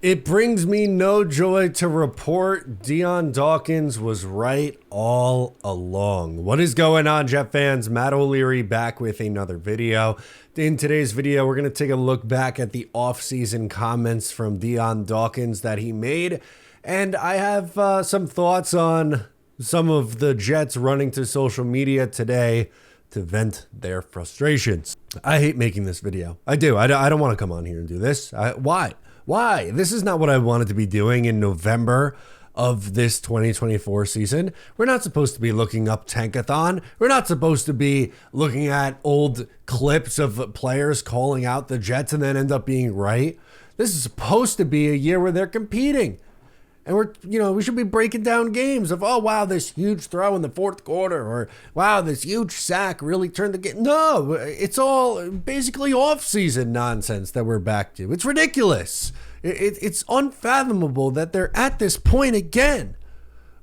It brings me no joy to report Dion Dawkins was right all along. What is going on, Jet fans? Matt O'Leary back with another video. In today's video, we're going to take a look back at the offseason comments from Dion Dawkins that he made. And I have some thoughts on some of the Jets running to social media today to vent their frustrations. I hate making this video. I do. I don't want to come on here and do this. Why? Why? This is not what I wanted to be doing in November of this 2024 season. We're not supposed to be looking up Tankathon. We're not supposed to be looking at old clips of players calling out the Jets and then end up being right. This is supposed to be a year where they're competing. And we should be breaking down games of, oh, wow, this huge throw in the fourth quarter, or wow, this huge sack really turned the game. No, it's all basically off-season nonsense that we're back to. It's ridiculous. It's unfathomable that they're at this point again.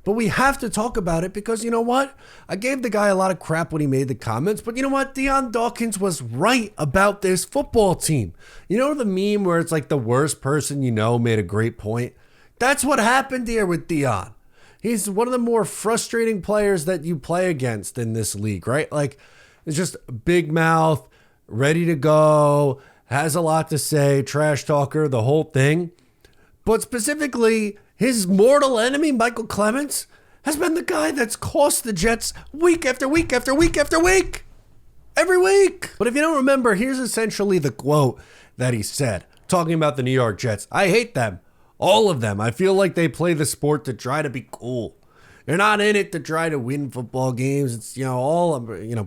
But we have to talk about it because you know what? I gave the guy a lot of crap when he made the comments, but you know what? Dion Dawkins was right about this football team. You know the meme where it's like the worst person you know made a great point? That's what happened here with Dion. He's one of the more frustrating players that you play against in this league, right? Like, it's just big mouth, ready to go, has a lot to say, trash talker, the whole thing. But specifically, his mortal enemy, Michael Clemens, has been the guy that's cost the Jets week after week after week after week. Every week. But if you don't remember, here's essentially the quote that he said, talking about the New York Jets. I hate them. All of them. I feel like they play the sport to try to be cool. They're not in it to try to win football games. It's,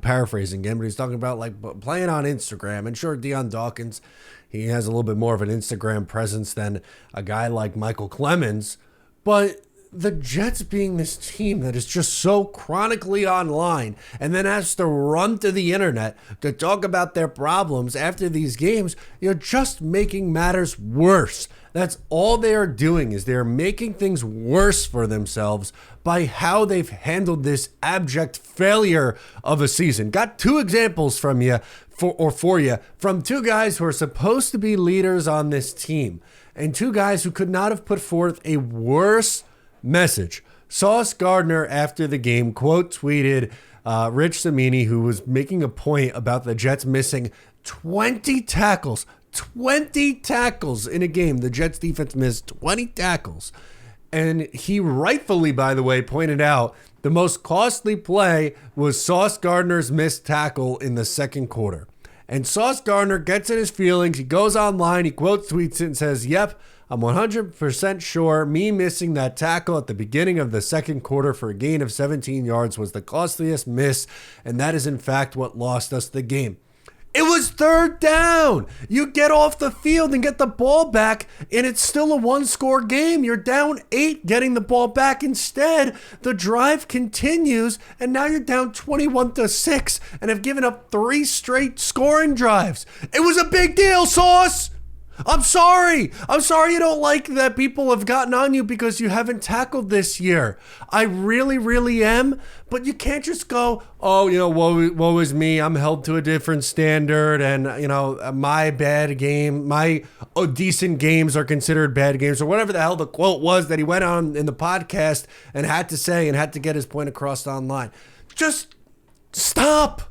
paraphrasing him, but he's talking about like playing on Instagram. And sure, Dion Dawkins, he has a little bit more of an Instagram presence than a guy like Michael Clemens. But the Jets being this team that is just so chronically online and then has to run to the internet to talk about their problems after these games, you're just making matters worse. That's all they are doing, is they're making things worse for themselves by how they've handled this abject failure of a season. Got two examples from you for you from two guys who are supposed to be leaders on this team and two guys who could not have put forth a worse message. Sauce Gardner after the game quote tweeted Rich Cimini, who was making a point about the Jets missing 20 tackles. 20 tackles in a game. The Jets defense missed 20 tackles. And he rightfully, by the way, pointed out the most costly play was Sauce Gardner's missed tackle in the second quarter. And Sauce Gardner gets in his feelings. He goes online, he quote tweets it and says, yep, I'm 100% sure me missing that tackle at the beginning of the second quarter for a gain of 17 yards was the costliest miss, and that is in fact what lost us the game. It was third down. You get off the field and get the ball back, and it's still a one-score game. You're down 8 getting the ball back. Instead, the drive continues, and now you're down 21-6 and have given up 3 straight scoring drives. It was a big deal, Sauce. I'm sorry. I'm sorry you don't like that people have gotten on you because you haven't tackled this year. I really, really am. But you can't just go, oh, woe is me. I'm held to a different standard. And, my bad game, my decent games are considered bad games, or whatever the hell the quote was that he went on in the podcast and had to say and had to get his point across online. Just stop.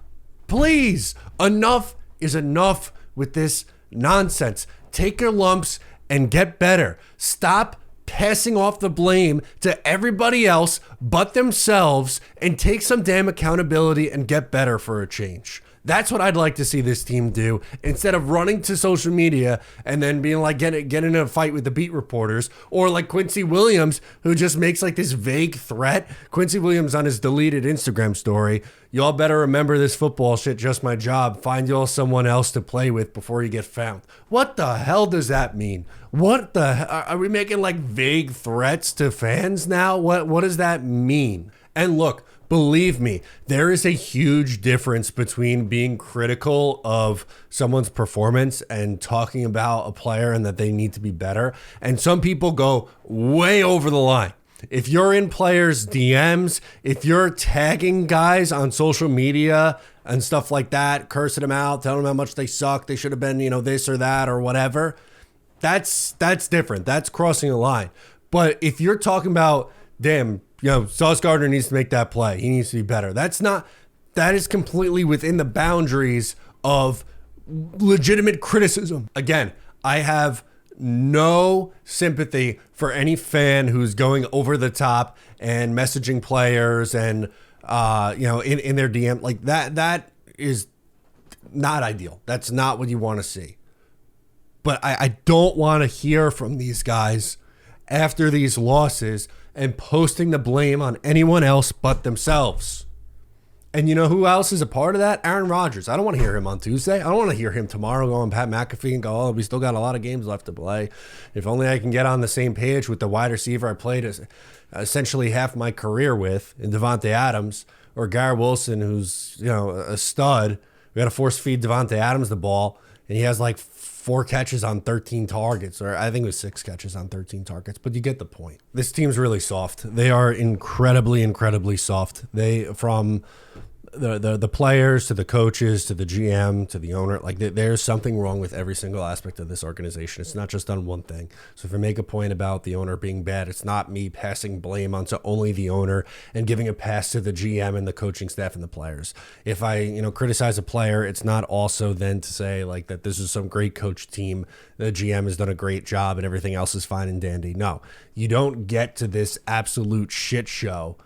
Please. Enough is enough with this nonsense. Take your lumps and get better. Stop passing off the blame to everybody else but themselves and take some damn accountability and get better for a change. That's what I'd like to see this team do instead of running to social media and then being like, get in a fight with the beat reporters, or like Quincy Williams, who just makes like this vague threat. Quincy Williams on his deleted Instagram story, y'all better remember this football shit, just my job. Find y'all someone else to play with before you get found. What the hell does that mean? What the are we making like vague threats to fans now? What does that mean? And look, believe me, there is a huge difference between being critical of someone's performance and talking about a player and that they need to be better. And some people go way over the line. If you're in players' DMs, if you're tagging guys on social media and stuff like that, cursing them out, telling them how much they suck, they should have been, this or that or whatever, That's different. That's crossing a line. But if you're talking about, damn, Sauce Gardner needs to make that play. He needs to be better. That is completely within the boundaries of legitimate criticism. Again, I have no sympathy for any fan who's going over the top and messaging players and in their DM like that. That is not ideal. That's not what you want to see. But I don't want to hear from these guys after these losses and posting the blame on anyone else but themselves. And you know who else is a part of that? Aaron Rodgers. I don't want to hear him on Tuesday. I don't want to hear him tomorrow go on Pat McAfee and go, oh, we still got a lot of games left to play. If only I can get on the same page with the wide receiver I played essentially half my career with in Devontae Adams or Garrett Wilson, who's a stud. We got to force feed Devontae Adams the ball, and he has like 4 catches on 13 targets, or I think it was 6 catches on 13 targets, but you get the point. This team's really soft. They are incredibly, incredibly soft. From the players to the coaches to the GM to the owner, like there's something wrong with every single aspect of this organization. It's not just on one thing. So if I make a point about the owner being bad, it's not me passing blame onto only the owner and giving a pass to the GM and the coaching staff and the players. If I criticize a player, it's not also then to say like that this is some great coach team, the GM has done a great job and everything else is fine and dandy. No, you don't get to this absolute shit show.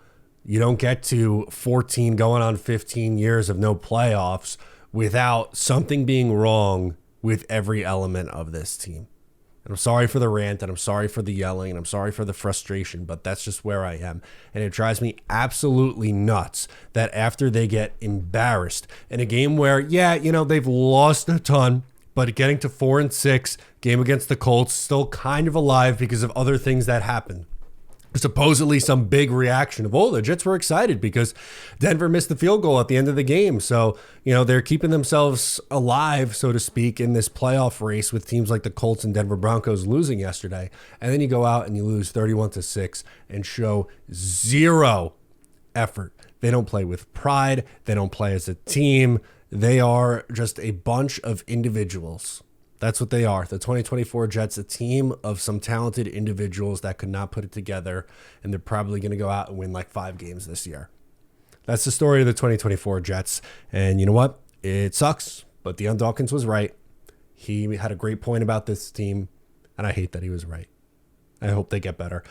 You don't get to 14 going on 15 years of no playoffs without something being wrong with every element of this team. And I'm sorry for the rant, and I'm sorry for the yelling, and I'm sorry for the frustration, but that's just where I am. And it drives me absolutely nuts that after they get embarrassed in a game where, they've lost a ton, but getting to 4-6, game against the Colts, still kind of alive because of other things that happened. Supposedly some big reaction of, the Jets were excited because Denver missed the field goal at the end of the game. So, they're keeping themselves alive, so to speak, in this playoff race with teams like the Colts and Denver Broncos losing yesterday. And then you go out and you lose 31-6 and show zero effort. They don't play with pride. They don't play as a team. They are just a bunch of individuals. That's what they are. The 2024 Jets, a team of some talented individuals that could not put it together, and they're probably going to go out and win like 5 games this year. That's the story of the 2024 Jets. And you know what? It sucks, but Dion Dawkins was right. He had a great point about this team, and I hate that he was right. I hope they get better.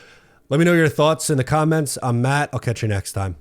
Let me know your thoughts in the comments. I'm Matt. I'll catch you next time.